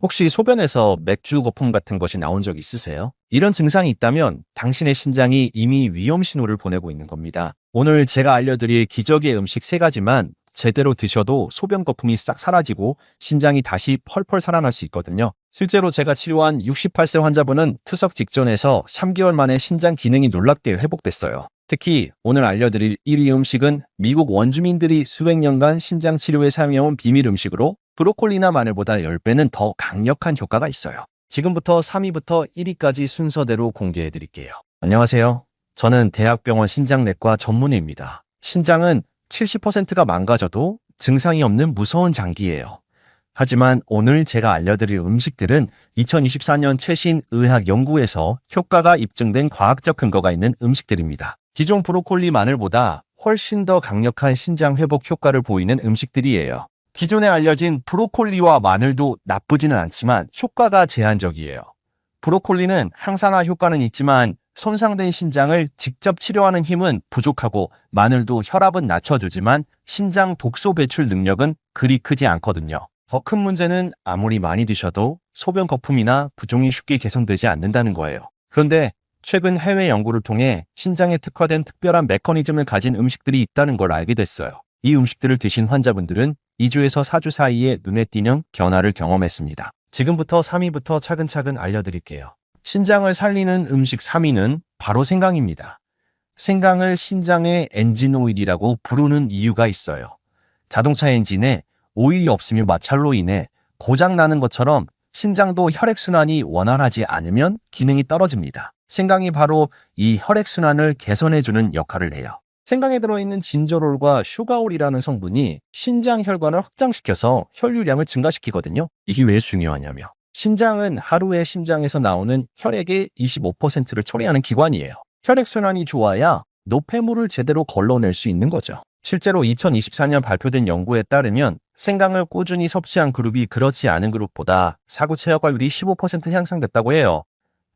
혹시 소변에서 맥주 거품 같은 것이 나온 적 있으세요? 이런 증상이 있다면 당신의 신장이 이미 위험 신호를 보내고 있는 겁니다. 오늘 제가 알려드릴 기적의 음식 3가지만 제대로 드셔도 소변 거품이 싹 사라지고 신장이 다시 펄펄 살아날 수 있거든요. 실제로 제가 치료한 68세 환자분은 투석 직전에서 3개월 만에 신장 기능이 놀랍게 회복됐어요. 특히 오늘 알려드릴 1위 음식은 미국 원주민들이 수백 년간 신장 치료에 사용해온 비밀 음식으로 브로콜리나 마늘보다 10배는 더 강력한 효과가 있어요. 지금부터 3위부터 1위까지 순서대로 공개해 드릴게요. 안녕하세요. 저는 대학병원 신장내과 전문의입니다. 신장은 70%가 망가져도 증상이 없는 무서운 장기예요. 하지만 오늘 제가 알려드릴 음식들은 2024년 최신 의학 연구에서 효과가 입증된 과학적 근거가 있는 음식들입니다. 기존 브로콜리 마늘보다 훨씬 더 강력한 신장 회복 효과를 보이는 음식들이에요. 기존에 알려진 브로콜리와 마늘도 나쁘지는 않지만 효과가 제한적이에요. 브로콜리는 항산화 효과는 있지만 손상된 신장을 직접 치료하는 힘은 부족하고 마늘도 혈압은 낮춰주지만 신장 독소 배출 능력은 그리 크지 않거든요. 더 큰 문제는 아무리 많이 드셔도 소변 거품이나 부종이 쉽게 개선되지 않는다는 거예요. 그런데 최근 해외 연구를 통해 신장에 특화된 특별한 메커니즘을 가진 음식들이 있다는 걸 알게 됐어요. 이 음식들을 드신 환자분들은 2주에서 4주 사이에 눈에 띄는 변화를 경험했습니다. 지금부터 3위부터 차근차근 알려드릴게요. 신장을 살리는 음식 3위는 바로 생강입니다. 생강을 신장의 엔진 오일이라고 부르는 이유가 있어요. 자동차 엔진에 오일이 없으면 마찰로 인해 고장나는 것처럼 신장도 혈액순환이 원활하지 않으면 기능이 떨어집니다. 생강이 바로 이 혈액순환을 개선해주는 역할을 해요. 생강에 들어있는 진저롤과 슈가올이라는 성분이 신장 혈관을 확장시켜서 혈류량을 증가시키거든요. 이게 왜 중요하냐면 신장은 하루에 심장에서 나오는 혈액의 25%를 처리하는 기관이에요. 혈액순환이 좋아야 노폐물을 제대로 걸러낼 수 있는 거죠. 실제로 2024년 발표된 연구에 따르면 생강을 꾸준히 섭취한 그룹이 그렇지 않은 그룹보다 사구 체역활률이 15% 향상됐다고 해요.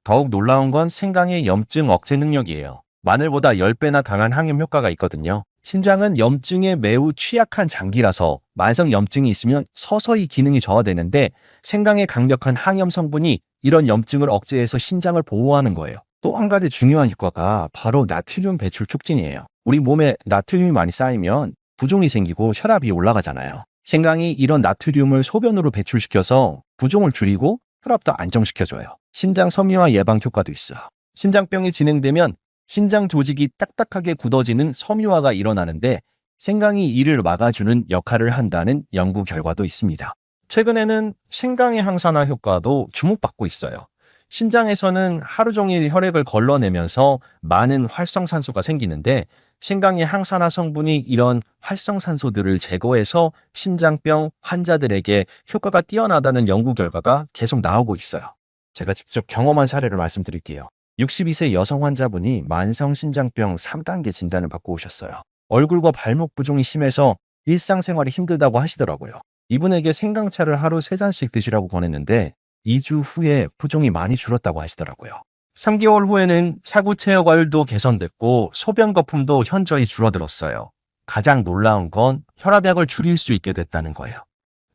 더욱 놀라운 건 생강의 염증 억제 능력이에요. 마늘보다 10배나 강한 항염 효과가 있거든요. 신장은 염증에 매우 취약한 장기라서 만성 염증이 있으면 서서히 기능이 저하되는데 생강의 강력한 항염 성분이 이런 염증을 억제해서 신장을 보호하는 거예요. 또 한 가지 중요한 효과가 바로 나트륨 배출 촉진이에요. 우리 몸에 나트륨이 많이 쌓이면 부종이 생기고 혈압이 올라가잖아요. 생강이 이런 나트륨을 소변으로 배출시켜서 부종을 줄이고 혈압도 안정시켜줘요. 신장 섬유화 예방 효과도 있어. 신장병이 진행되면 신장 조직이 딱딱하게 굳어지는 섬유화가 일어나는데 생강이 이를 막아주는 역할을 한다는 연구 결과도 있습니다. 최근에는 생강의 항산화 효과도 주목받고 있어요. 신장에서는 하루 종일 혈액을 걸러내면서 많은 활성산소가 생기는데 생강의 항산화 성분이 이런 활성산소들을 제거해서 신장병 환자들에게 효과가 뛰어나다는 연구 결과가 계속 나오고 있어요. 제가 직접 경험한 사례를 말씀드릴게요. 62세 여성 환자분이 만성신장병 3단계 진단을 받고 오셨어요. 얼굴과 발목 부종이 심해서 일상생활이 힘들다고 하시더라고요. 이분에게 생강차를 하루 3잔씩 드시라고 권했는데 2주 후에 부종이 많이 줄었다고 하시더라고요. 3개월 후에는 사구 체역활도 개선됐고 소변 거품도 현저히 줄어들었어요. 가장 놀라운 건 혈압약을 줄일 수 있게 됐다는 거예요.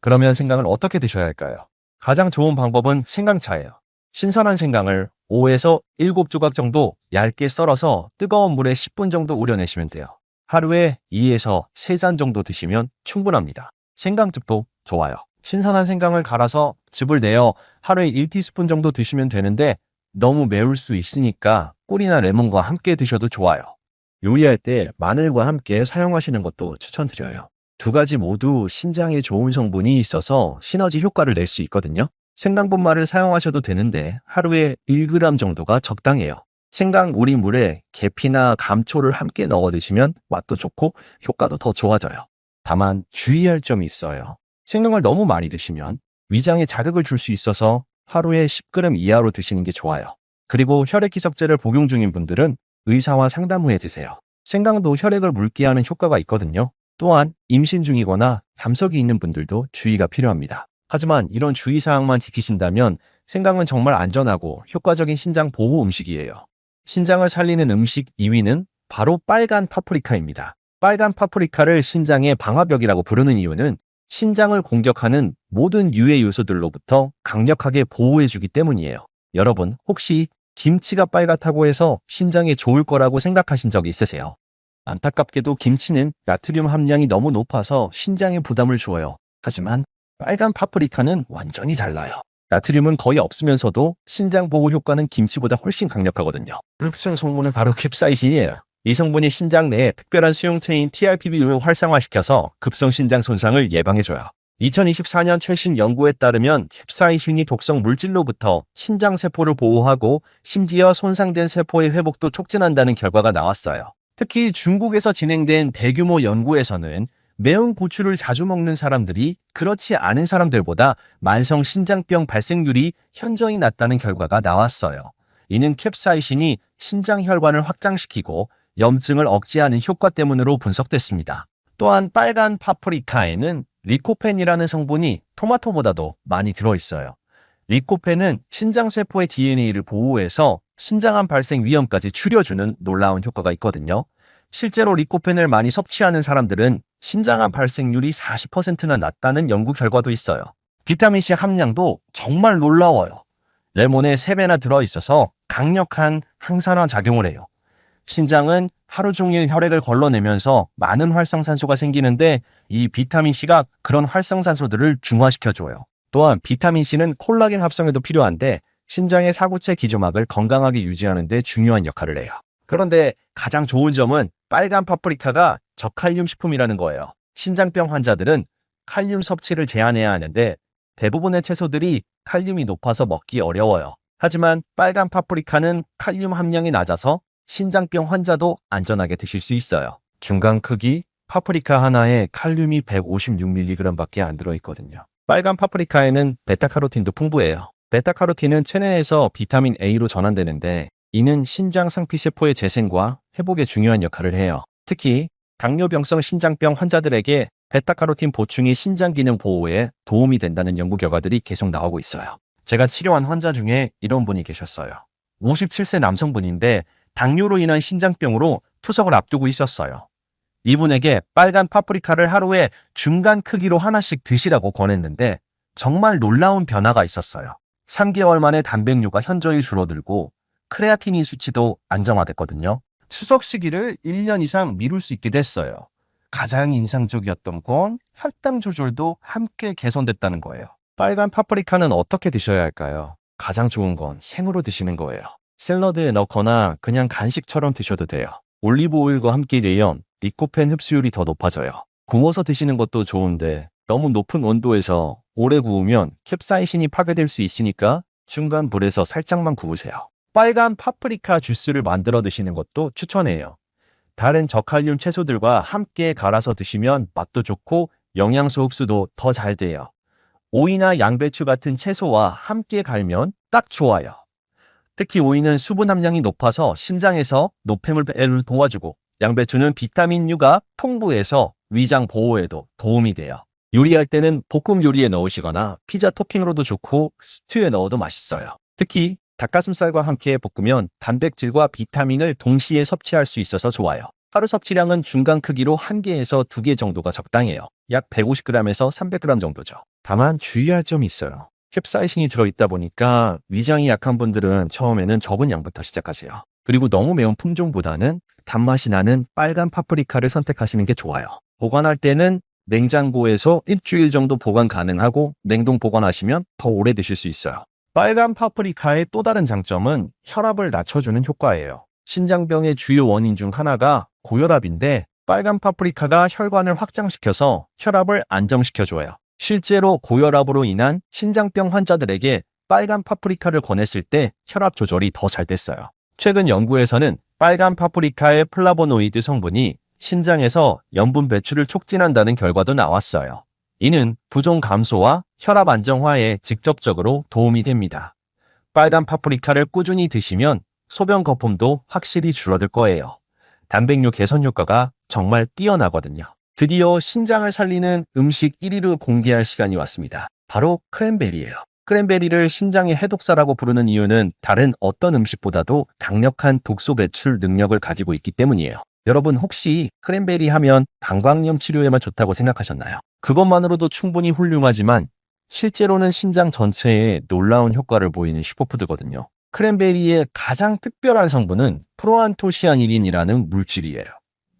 그러면 생강을 어떻게 드셔야 할까요? 가장 좋은 방법은 생강차예요. 신선한 생강을 5에서 7조각 정도 얇게 썰어서 뜨거운 물에 10분 정도 우려내시면 돼요. 하루에 2에서 3잔 정도 드시면 충분합니다. 생강즙도 좋아요. 신선한 생강을 갈아서 즙을 내어 하루에 1티스푼 정도 드시면 되는데 너무 매울 수 있으니까 꿀이나 레몬과 함께 드셔도 좋아요. 요리할 때 마늘과 함께 사용하시는 것도 추천드려요. 2가지 모두 신장에 좋은 성분이 있어서 시너지 효과를 낼 수 있거든요. 생강분말을 사용하셔도 되는데 하루에 1g 정도가 적당해요. 생강 우린 물에 계피나 감초를 함께 넣어 드시면 맛도 좋고 효과도 더 좋아져요. 다만 주의할 점이 있어요. 생강을 너무 많이 드시면 위장에 자극을 줄 수 있어서 하루에 10g 이하로 드시는 게 좋아요. 그리고 혈액기석제를 복용 중인 분들은 의사와 상담 후에 드세요. 생강도 혈액을 묽게 하는 효과가 있거든요. 또한 임신 중이거나 담석이 있는 분들도 주의가 필요합니다. 하지만 이런 주의사항만 지키신다면 생강은 정말 안전하고 효과적인 신장 보호 음식이에요. 신장을 살리는 음식 2위는 바로 빨간 파프리카입니다. 빨간 파프리카를 신장의 방화벽이라고 부르는 이유는 신장을 공격하는 모든 유해 요소들로부터 강력하게 보호해주기 때문이에요. 여러분, 혹시 김치가 빨갛다고 해서 신장에 좋을 거라고 생각하신 적이 있으세요? 안타깝게도 김치는 나트륨 함량이 너무 높아서 신장에 부담을 줘요. 하지만 빨간 파프리카는 완전히 달라요. 나트륨은 거의 없으면서도 신장 보호 효과는 김치보다 훨씬 강력하거든요. 흡수성 성분은 바로 캡사이신이에요. 이 성분이 신장 내에 특별한 수용체인 TRPV를 활성화시켜서 급성 신장 손상을 예방해줘요. 2024년 최신 연구에 따르면 캡사이신이 독성 물질로부터 신장 세포를 보호하고 심지어 손상된 세포의 회복도 촉진한다는 결과가 나왔어요. 특히 중국에서 진행된 대규모 연구에서는 매운 고추를 자주 먹는 사람들이 그렇지 않은 사람들보다 만성 신장병 발생률이 현저히 낮다는 결과가 나왔어요. 이는 캡사이신이 신장 혈관을 확장시키고 염증을 억제하는 효과 때문으로 분석됐습니다. 또한 빨간 파프리카에는 리코펜이라는 성분이 토마토보다도 많이 들어있어요. 리코펜은 신장세포의 DNA를 보호해서 신장암 발생 위험까지 줄여주는 놀라운 효과가 있거든요. 실제로 리코펜을 많이 섭취하는 사람들은 신장암 발생률이 40%나 낮다는 연구 결과도 있어요. 비타민C 함량도 정말 놀라워요. 레몬에 3배나 들어있어서 강력한 항산화 작용을 해요. 신장은 하루 종일 혈액을 걸러내면서 많은 활성산소가 생기는데 이 비타민C가 그런 활성산소들을 중화시켜줘요. 또한 비타민C는 콜라겐 합성에도 필요한데 신장의 사구체 기조막을 건강하게 유지하는 데 중요한 역할을 해요. 그런데 가장 좋은 점은 빨간 파프리카가 저칼륨 식품이라는 거예요. 신장병 환자들은 칼륨 섭취를 제한해야 하는데 대부분의 채소들이 칼륨이 높아서 먹기 어려워요. 하지만 빨간 파프리카는 칼륨 함량이 낮아서 신장병 환자도 안전하게 드실 수 있어요. 중간 크기 파프리카 하나에 칼륨이 156mg밖에 안 들어있거든요. 빨간 파프리카에는 베타카로틴도 풍부해요. 베타카로틴은 체내에서 비타민 A로 전환되는데 이는 신장 상피세포의 재생과 회복에 중요한 역할을 해요. 특히 당뇨병성 신장병 환자들에게 베타카로틴 보충이 신장 기능 보호에 도움이 된다는 연구 결과들이 계속 나오고 있어요. 제가 치료한 환자 중에 이런 분이 계셨어요. 57세 남성분인데 당뇨로 인한 신장병으로 투석을 앞두고 있었어요. 이분에게 빨간 파프리카를 하루에 중간 크기로 하나씩 드시라고 권했는데 정말 놀라운 변화가 있었어요. 3개월 만에 단백뇨가 현저히 줄어들고 크레아티닌 수치도 안정화됐거든요. 추석 시기를 1년 이상 미룰 수 있게 됐어요. 가장 인상적이었던 건 혈당 조절도 함께 개선됐다는 거예요. 빨간 파프리카는 어떻게 드셔야 할까요? 가장 좋은 건 생으로 드시는 거예요. 샐러드에 넣거나 그냥 간식처럼 드셔도 돼요. 올리브 오일과 함께 내면 리코펜 흡수율이 더 높아져요. 구워서 드시는 것도 좋은데 너무 높은 온도에서 오래 구우면 캡사이신이 파괴될 수 있으니까 중간 불에서 살짝만 구우세요. 빨간 파프리카 주스를 만들어 드시는 것도 추천해요. 다른 저칼륨 채소들과 함께 갈아서 드시면 맛도 좋고 영양소 흡수도 더 잘 돼요. 오이나 양배추 같은 채소와 함께 갈면 딱 좋아요. 특히 오이는 수분 함량이 높아서 신장에서 노폐물 배를 도와주고 양배추는 비타민 U가 풍부해서 위장 보호에도 도움이 돼요. 요리할 때는 볶음 요리에 넣으시거나 피자 토핑으로도 좋고 스튜에 넣어도 맛있어요. 특히 닭가슴살과 함께 볶으면 단백질과 비타민을 동시에 섭취할 수 있어서 좋아요. 하루 섭취량은 중간 크기로 1개에서 2개 정도가 적당해요. 약 150g에서 300g 정도죠. 다만 주의할 점이 있어요. 캡사이신이 들어있다 보니까 위장이 약한 분들은 처음에는 적은 양부터 시작하세요. 그리고 너무 매운 품종보다는 단맛이 나는 빨간 파프리카를 선택하시는 게 좋아요. 보관할 때는 냉장고에서 일주일 정도 보관 가능하고 냉동 보관하시면 더 오래 드실 수 있어요. 빨간 파프리카의 또 다른 장점은 혈압을 낮춰주는 효과예요. 신장병의 주요 원인 중 하나가 고혈압인데 빨간 파프리카가 혈관을 확장시켜서 혈압을 안정시켜줘요. 실제로 고혈압으로 인한 신장병 환자들에게 빨간 파프리카를 권했을 때 혈압 조절이 더 잘 됐어요. 최근 연구에서는 빨간 파프리카의 플라보노이드 성분이 신장에서 염분 배출을 촉진한다는 결과도 나왔어요. 이는 부종 감소와 혈압 안정화에 직접적으로 도움이 됩니다. 빨간 파프리카를 꾸준히 드시면 소변 거품도 확실히 줄어들 거예요. 단백뇨 개선 효과가 정말 뛰어나거든요. 드디어 신장을 살리는 음식 1위를 공개할 시간이 왔습니다. 바로 크랜베리예요. 크랜베리를 신장의 해독사라고 부르는 이유는 다른 어떤 음식보다도 강력한 독소 배출 능력을 가지고 있기 때문이에요. 여러분 혹시 크랜베리 하면 방광염 치료에만 좋다고 생각하셨나요? 그것만으로도 충분히 훌륭하지만 실제로는 신장 전체에 놀라운 효과를 보이는 슈퍼푸드거든요. 크랜베리의 가장 특별한 성분은 프로안토시아닌이라는 물질이에요.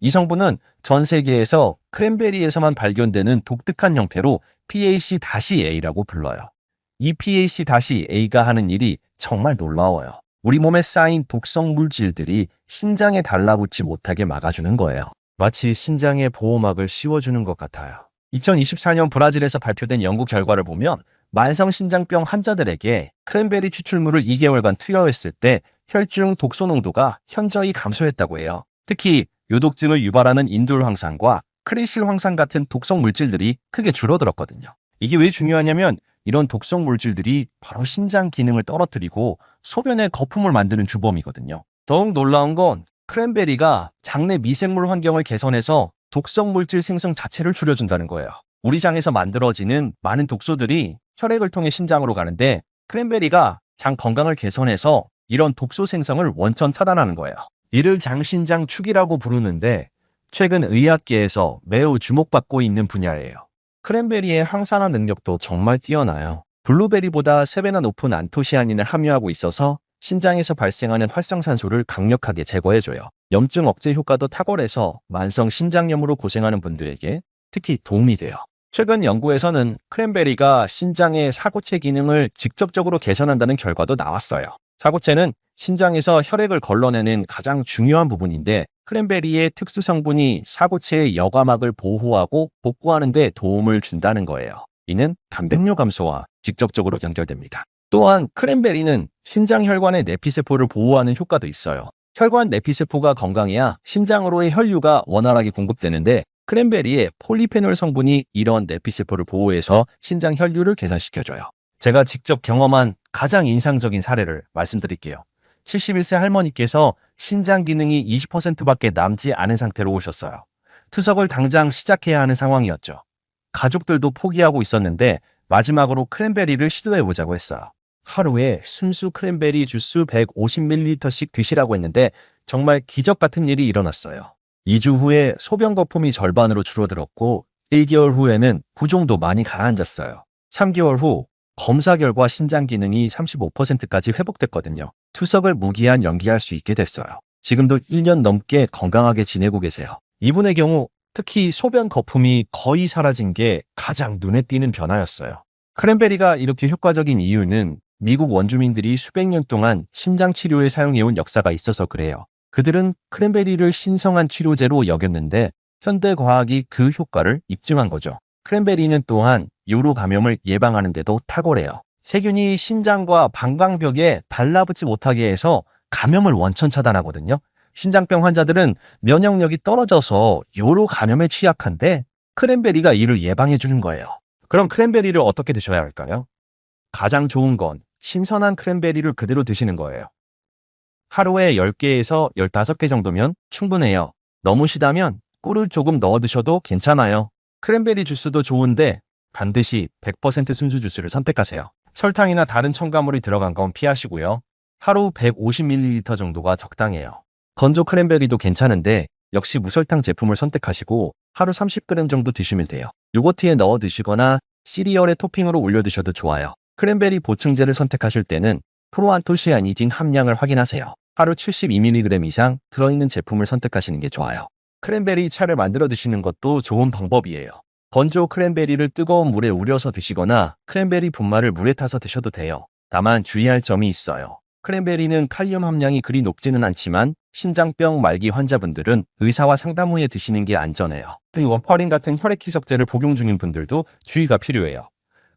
이 성분은 전 세계에서 크랜베리에서만 발견되는 독특한 형태로 PAC-A라고 불러요. 이 PAC-A가 하는 일이 정말 놀라워요. 우리 몸에 쌓인 독성 물질들이 신장에 달라붙지 못하게 막아주는 거예요. 마치 신장의 보호막을 씌워주는 것 같아요. 2024년 브라질에서 발표된 연구 결과를 보면 만성신장병 환자들에게 크랜베리 추출물을 2개월간 투여했을 때 혈중 독소 농도가 현저히 감소했다고 해요. 특히 요독증을 유발하는 인돌 황산과 크레실 황산 같은 독성 물질들이 크게 줄어들었거든요. 이게 왜 중요하냐면 이런 독성 물질들이 바로 신장 기능을 떨어뜨리고 소변에 거품을 만드는 주범이거든요. 더욱 놀라운 건 크랜베리가 장내 미생물 환경을 개선해서 독성 물질 생성 자체를 줄여준다는 거예요. 우리 장에서 만들어지는 많은 독소들이 혈액을 통해 신장으로 가는데 크랜베리가 장 건강을 개선해서 이런 독소 생성을 원천 차단하는 거예요. 이를 장신장 축이라고 부르는데 최근 의학계에서 매우 주목받고 있는 분야예요. 크랜베리의 항산화 능력도 정말 뛰어나요. 블루베리보다 3배나 높은 안토시아닌을 함유하고 있어서 신장에서 발생하는 활성산소를 강력하게 제거해줘요. 염증 억제 효과도 탁월해서 만성 신장염으로 고생하는 분들에게 특히 도움이 돼요. 최근 연구에서는 크랜베리가 신장의 사고체 기능을 직접적으로 개선한다는 결과도 나왔어요. 사고체는 신장에서 혈액을 걸러내는 가장 중요한 부분인데 크랜베리의 특수 성분이 사고체의 여과막을 보호하고 복구하는 데 도움을 준다는 거예요. 이는 단백뇨 감소와 직접적으로 연결됩니다. 또한 크랜베리는 신장 혈관의 내피세포를 보호하는 효과도 있어요. 혈관 내피세포가 건강해야 신장으로의 혈류가 원활하게 공급되는데 크랜베리의 폴리페놀 성분이 이런 내피세포를 보호해서 신장 혈류를 개선시켜줘요. 제가 직접 경험한 가장 인상적인 사례를 말씀드릴게요. 71세 할머니께서 신장 기능이 20%밖에 남지 않은 상태로 오셨어요. 투석을 당장 시작해야 하는 상황이었죠. 가족들도 포기하고 있었는데 마지막으로 크랜베리를 시도해보자고 했어요. 하루에 순수 크랜베리 주스 150ml씩 드시라고 했는데 정말 기적 같은 일이 일어났어요. 2주 후에 소변 거품이 절반으로 줄어들었고 1개월 후에는 부종도 많이 가라앉았어요. 3개월 후 검사 결과 신장 기능이 35%까지 회복됐거든요. 투석을 무기한 연기할 수 있게 됐어요. 지금도 1년 넘게 건강하게 지내고 계세요. 이분의 경우 특히 소변 거품이 거의 사라진 게 가장 눈에 띄는 변화였어요. 크랜베리가 이렇게 효과적인 이유는 미국 원주민들이 수백 년 동안 신장 치료에 사용해온 역사가 있어서 그래요. 그들은 크랜베리를 신성한 치료제로 여겼는데 현대 과학이 그 효과를 입증한 거죠. 크랜베리는 또한 요로 감염을 예방하는 데도 탁월해요. 세균이 신장과 방광벽에 달라붙지 못하게 해서 감염을 원천 차단하거든요. 신장병 환자들은 면역력이 떨어져서 요로 감염에 취약한데 크랜베리가 이를 예방해 주는 거예요. 그럼 크랜베리를 어떻게 드셔야 할까요? 가장 좋은 건 신선한 크랜베리를 그대로 드시는 거예요. 하루에 10개에서 15개 정도면 충분해요. 너무 시다면 꿀을 조금 넣어 드셔도 괜찮아요. 크랜베리 주스도 좋은데 반드시 100% 순수 주스를 선택하세요. 설탕이나 다른 첨가물이 들어간 건 피하시고요. 하루 150ml 정도가 적당해요. 건조 크랜베리도 괜찮은데 역시 무설탕 제품을 선택하시고 하루 30g 정도 드시면 돼요. 요거트에 넣어 드시거나 시리얼에 토핑으로 올려 드셔도 좋아요. 크랜베리 보충제를 선택하실 때는 프로안토시아니딘 함량을 확인하세요. 하루 72mg 이상 들어있는 제품을 선택하시는 게 좋아요. 크랜베리 차를 만들어 드시는 것도 좋은 방법이에요. 건조 크랜베리를 뜨거운 물에 우려서 드시거나 크랜베리 분말을 물에 타서 드셔도 돼요. 다만 주의할 점이 있어요. 크랜베리는 칼륨 함량이 그리 높지는 않지만 신장병 말기 환자분들은 의사와 상담 후에 드시는 게 안전해요. 워퍼린 같은 혈액 희석제를 복용 중인 분들도 주의가 필요해요.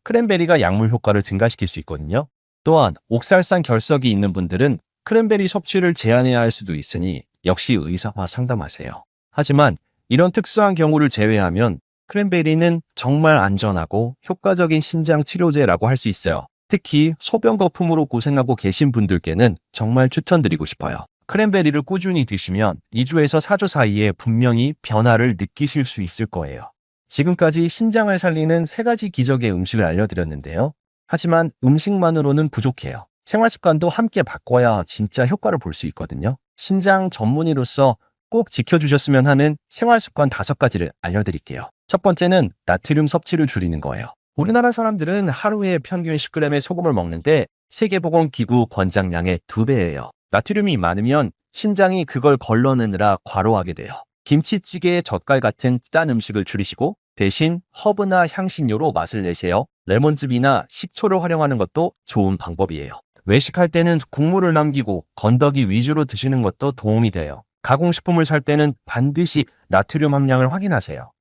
크랜베리가 약물 효과를 증가시킬 수 있거든요. 또한 옥살산 결석이 있는 분들은 크랜베리 섭취를 제한해야 할 수도 있으니 역시 의사와 상담하세요. 하지만 이런 특수한 경우를 제외하면 크랜베리는 정말 안전하고 효과적인 신장 치료제라고 할 수 있어요. 특히 소변 거품으로 고생하고 계신 분들께는 정말 추천드리고 싶어요. 크랜베리를 꾸준히 드시면 2주에서 4주 사이에 분명히 변화를 느끼실 수 있을 거예요. 지금까지 신장을 살리는 3가지 기적의 음식을 알려드렸는데요. 하지만 음식만으로는 부족해요. 생활 습관도 함께 바꿔야 진짜 효과를 볼 수 있거든요. 신장 전문의로서 꼭 지켜주셨으면 하는 생활습관 5가지를 알려드릴게요. 첫 번째는 나트륨 섭취를 줄이는 거예요. 우리나라 사람들은 하루에 평균 10g의 소금을 먹는데 세계보건기구 권장량의 2배예요. 나트륨이 많으면 신장이 그걸 걸러내느라 과로하게 돼요. 김치찌개, 젓갈 같은 짠 음식을 줄이시고 대신 허브나 향신료로 맛을 내세요. 레몬즙이나 식초를 활용하는 것도 좋은 방법이에요. 외식할 때는 국물을 남기고 건더기 위주로 드시는 것도 도움이 돼요. 가공식품을 살 때는 반드시 나트륨 함량을 확인하세요.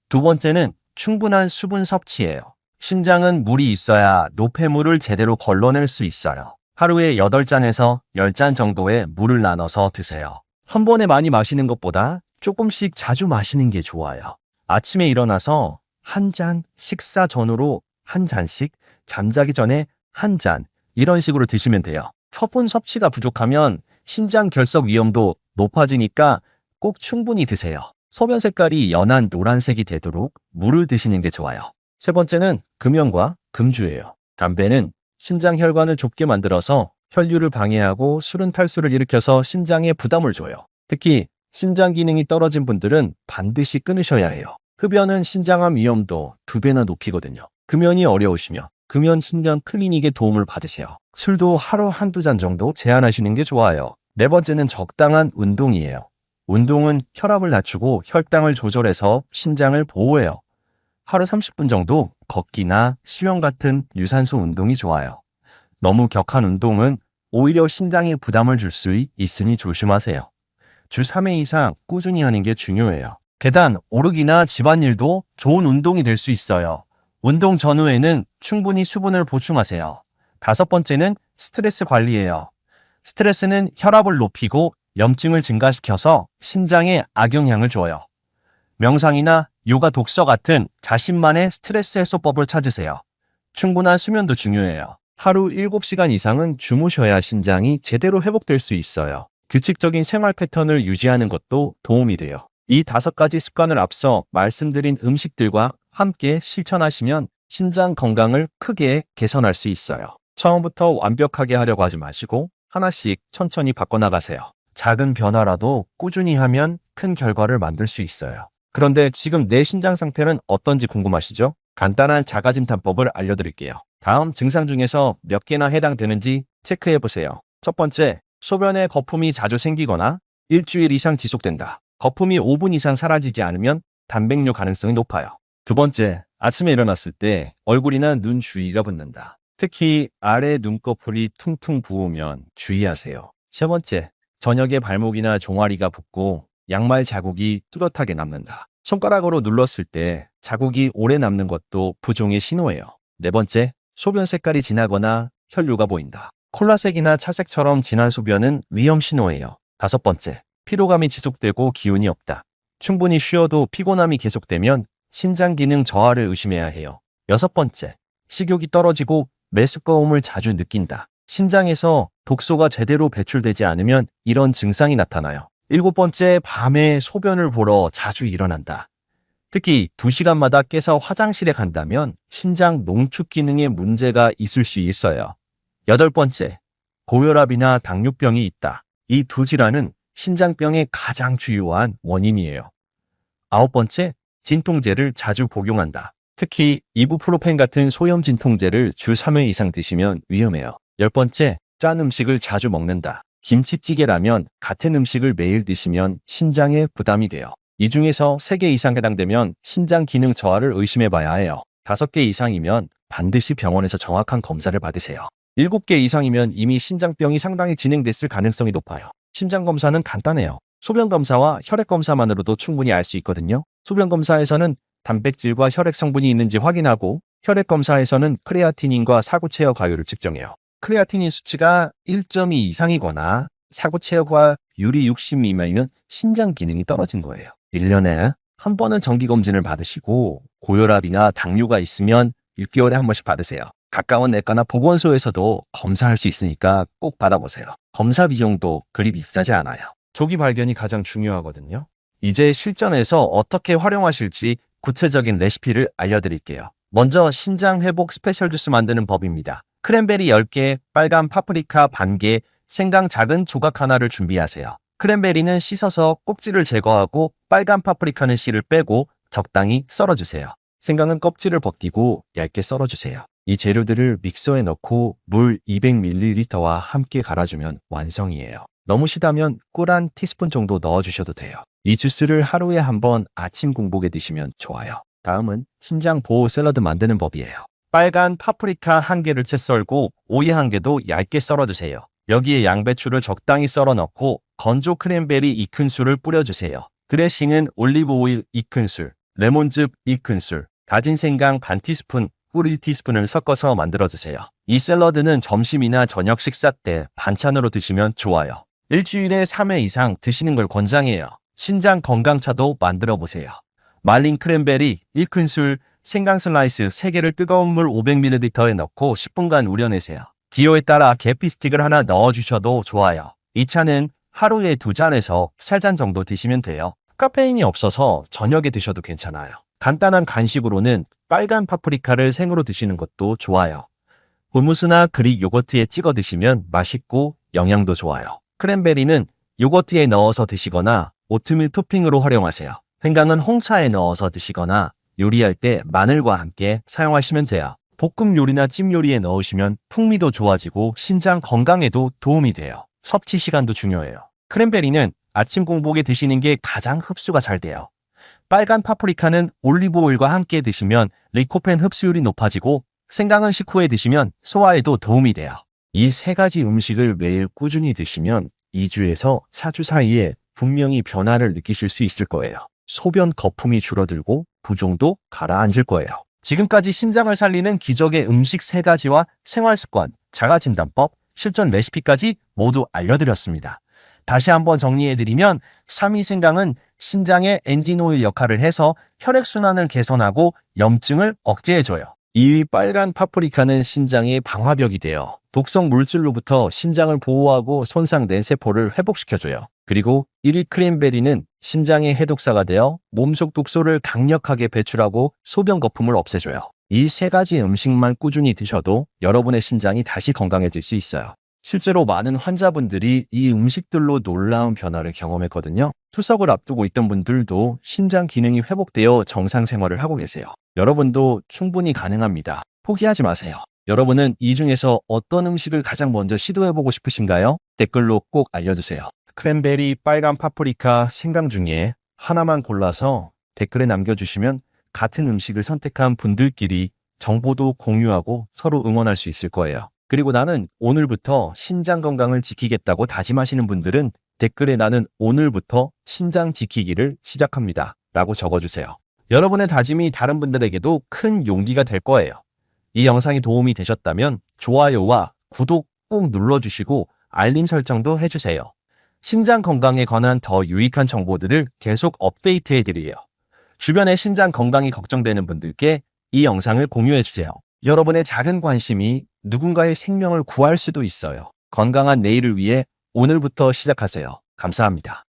두 번째는 충분한 수분 섭취예요. 신장은 물이 있어야 노폐물을 제대로 걸러낼 수 있어요. 하루에 8잔에서 10잔 정도의 물을 나눠서 드세요. 한 번에 많이 마시는 것보다 조금씩 자주 마시는 게 좋아요. 아침에 일어나서 한 잔, 식사 전후로 한 잔씩, 잠자기 전에 한 잔, 이런 식으로 드시면 돼요. 서분 섭취가 부족하면 신장 결석 위험도 높아지니까 꼭 충분히 드세요. 소변 색깔이 연한 노란색이 되도록 물을 드시는 게 좋아요. 세 번째는 금연과 금주예요. 담배는 신장 혈관을 좁게 만들어서 혈류를 방해하고 술은 탈수를 일으켜서 신장에 부담을 줘요. 특히 신장 기능이 떨어진 분들은 반드시 끊으셔야 해요. 흡연은 신장암 위험도 2배나 높이거든요. 금연이 어려우시면 금연 신장 클리닉의 도움을 받으세요. 술도 하루 한두 잔 정도 제한하시는 게 좋아요. 네 번째는 적당한 운동이에요. 운동은 혈압을 낮추고 혈당을 조절해서 신장을 보호해요. 하루 30분 정도 걷기나 수영 같은 유산소 운동이 좋아요. 너무 격한 운동은 오히려 신장에 부담을 줄 수 있으니 조심하세요. 주 3회 이상 꾸준히 하는 게 중요해요. 계단 오르기나 집안일도 좋은 운동이 될 수 있어요. 운동 전후에는 충분히 수분을 보충하세요. 5번째는 스트레스 관리예요. 스트레스는 혈압을 높이고 염증을 증가시켜서 신장에 악영향을 줘요. 명상이나 요가 독서 같은 자신만의 스트레스 해소법을 찾으세요. 충분한 수면도 중요해요. 하루 7시간 이상은 주무셔야 신장이 제대로 회복될 수 있어요. 규칙적인 생활 패턴을 유지하는 것도 도움이 돼요. 이 5가지 습관을 앞서 말씀드린 음식들과 함께 실천하시면 신장 건강을 크게 개선할 수 있어요. 처음부터 완벽하게 하려고 하지 마시고 하나씩 천천히 바꿔나가세요. 작은 변화라도 꾸준히 하면 큰 결과를 만들 수 있어요. 그런데 지금 내 신장 상태는 어떤지 궁금하시죠? 간단한 자가진단법을 알려드릴게요. 다음 증상 중에서 몇 개나 해당되는지 체크해보세요. 첫 번째, 소변에 거품이 자주 생기거나 일주일 이상 지속된다. 거품이 5분 이상 사라지지 않으면 단백뇨 가능성이 높아요. 두 번째, 아침에 일어났을 때 얼굴이나 눈 주위가 붓는다. 특히 아래 눈꺼풀이 퉁퉁 부으면 주의하세요. 세 번째, 저녁에 발목이나 종아리가 붓고 양말 자국이 뚜렷하게 남는다. 손가락으로 눌렀을 때 자국이 오래 남는 것도 부종의 신호예요. 네 번째, 소변 색깔이 진하거나 혈류가 보인다. 콜라색이나 차색처럼 진한 소변은 위험 신호예요. 5번째, 피로감이 지속되고 기운이 없다. 충분히 쉬어도 피곤함이 계속되면 신장 기능 저하를 의심해야 해요. 6번째, 식욕이 떨어지고 메스꺼움을 자주 느낀다. 신장에서 독소가 제대로 배출되지 않으면 이런 증상이 나타나요. 7번째, 밤에 소변을 보러 자주 일어난다. 특히 2시간마다 깨서 화장실에 간다면 신장 농축 기능에 문제가 있을 수 있어요. 8번째, 고혈압이나 당뇨병이 있다. 이 2질환은 신장병의 가장 주요한 원인이에요. 9번째, 진통제를 자주 복용한다. 특히 이부프로펜 같은 소염 진통제를 주 3회 이상 드시면 위험해요. 10번째, 짠 음식을 자주 먹는다. 김치찌개라면 같은 음식을 매일 드시면 신장에 부담이 돼요. 이 중에서 3개 이상 해당되면 신장 기능 저하를 의심해 봐야 해요. 5개 이상이면 반드시 병원에서 정확한 검사를 받으세요. 7개 이상이면 이미 신장병이 상당히 진행됐을 가능성이 높아요. 신장 검사는 간단해요. 소변 검사와 혈액 검사만으로도 충분히 알 수 있거든요. 소변 검사에서는 단백질과 혈액 성분이 있는지 확인하고 혈액 검사에서는 크레아티닌과 사구체어 과율을 측정해요. 크레아티닌 수치가 1.2 이상이거나 사구체어과 율이 60 미만이면 신장 기능이 떨어진 거예요. 1년에 한 번은 정기검진을 받으시고 고혈압이나 당뇨가 있으면 6개월에 한 번씩 받으세요. 가까운 내과나 보건소에서도 검사할 수 있으니까 꼭 받아보세요. 검사 비용도 그리 비싸지 않아요. 조기 발견이 가장 중요하거든요. 이제 실전에서 어떻게 활용하실지 구체적인 레시피를 알려드릴게요. 먼저 신장 회복 스페셜 주스 만드는 법입니다. 크랜베리 10개, 빨간 파프리카 반 개, 생강 작은 조각 하나를 준비하세요. 크랜베리는 씻어서 꼭지를 제거하고 빨간 파프리카는 씨를 빼고 적당히 썰어주세요. 생강은 껍질을 벗기고 얇게 썰어주세요. 이 재료들을 믹서에 넣고 물 200ml와 함께 갈아주면 완성이에요. 너무 시다면 꿀 한 티스푼 정도 넣어주셔도 돼요. 이 주스를 하루에 한 번 아침 공복에 드시면 좋아요. 다음은 신장 보호 샐러드 만드는 법이에요. 빨간 파프리카 1개를 채 썰고 오이 1개도 얇게 썰어주세요. 여기에 양배추를 적당히 썰어 넣고 건조 크랜베리 2큰술을 뿌려주세요. 드레싱은 올리브 오일 2큰술, 레몬즙 2큰술, 다진 생강 반 티스푼, 꿀 1티스푼을 섞어서 만들어주세요. 이 샐러드는 점심이나 저녁 식사 때 반찬으로 드시면 좋아요. 일주일에 3회 이상 드시는 걸 권장해요. 신장 건강차도 만들어 보세요. 말린 크랜베리 1큰술, 생강 슬라이스 3개를 뜨거운 물 500ml에 넣고 10분간 우려내세요. 기호에 따라 계피 스틱을 하나 넣어주셔도 좋아요. 이 차는 하루에 2잔에서 3잔 정도 드시면 돼요. 카페인이 없어서 저녁에 드셔도 괜찮아요. 간단한 간식으로는 빨간 파프리카를 생으로 드시는 것도 좋아요. hummus나 그릭 요거트에 찍어 드시면 맛있고 영양도 좋아요. 크랜베리는 요거트에 넣어서 드시거나 오트밀 토핑으로 활용하세요. 생강은 홍차에 넣어서 드시거나 요리할 때 마늘과 함께 사용하시면 돼요. 볶음 요리나 찜 요리에 넣으시면 풍미도 좋아지고 신장 건강에도 도움이 돼요. 섭취 시간도 중요해요. 크랜베리는 아침 공복에 드시는 게 가장 흡수가 잘 돼요. 빨간 파프리카는 올리브 오일과 함께 드시면 리코펜 흡수율이 높아지고 생강은 식후에 드시면 소화에도 도움이 돼요. 이 3가지 음식을 매일 꾸준히 드시면 2주에서 4주 사이에 분명히 변화를 느끼실 수 있을 거예요. 소변 거품이 줄어들고 부종도 가라앉을 거예요. 지금까지 신장을 살리는 기적의 음식 3가지와 생활습관, 자가진단법, 실전 레시피까지 모두 알려드렸습니다. 다시 한번 정리해드리면 3위 생강은 신장의 엔진오일 역할을 해서 혈액순환을 개선하고 염증을 억제해줘요. 2위 빨간 파프리카는 신장의 방화벽이 되어 독성 물질로부터 신장을 보호하고 손상된 세포를 회복시켜줘요. 그리고 1위 크랜베리는 신장의 해독사가 되어 몸속 독소를 강력하게 배출하고 소변 거품을 없애줘요. 이 3가지 음식만 꾸준히 드셔도 여러분의 신장이 다시 건강해질 수 있어요. 실제로 많은 환자분들이 이 음식들로 놀라운 변화를 경험했거든요. 투석을 앞두고 있던 분들도 신장 기능이 회복되어 정상 생활을 하고 계세요. 여러분도 충분히 가능합니다. 포기하지 마세요. 여러분은 이 중에서 어떤 음식을 가장 먼저 시도해보고 싶으신가요? 댓글로 꼭 알려주세요. 크랜베리, 빨간 파프리카, 생강 중에 하나만 골라서 댓글에 남겨주시면 같은 음식을 선택한 분들끼리 정보도 공유하고 서로 응원할 수 있을 거예요. 그리고 나는 오늘부터 신장 건강을 지키겠다고 다짐하시는 분들은 댓글에 나는 오늘부터 신장 지키기를 시작합니다 라고 적어주세요. 여러분의 다짐이 다른 분들에게도 큰 용기가 될 거예요. 이 영상이 도움이 되셨다면 좋아요와 구독 꼭 눌러주시고 알림 설정도 해주세요. 신장 건강에 관한 더 유익한 정보들을 계속 업데이트해드려요. 주변의 신장 건강이 걱정되는 분들께 이 영상을 공유해주세요. 여러분의 작은 관심이 누군가의 생명을 구할 수도 있어요. 건강한 내일을 위해 오늘부터 시작하세요. 감사합니다.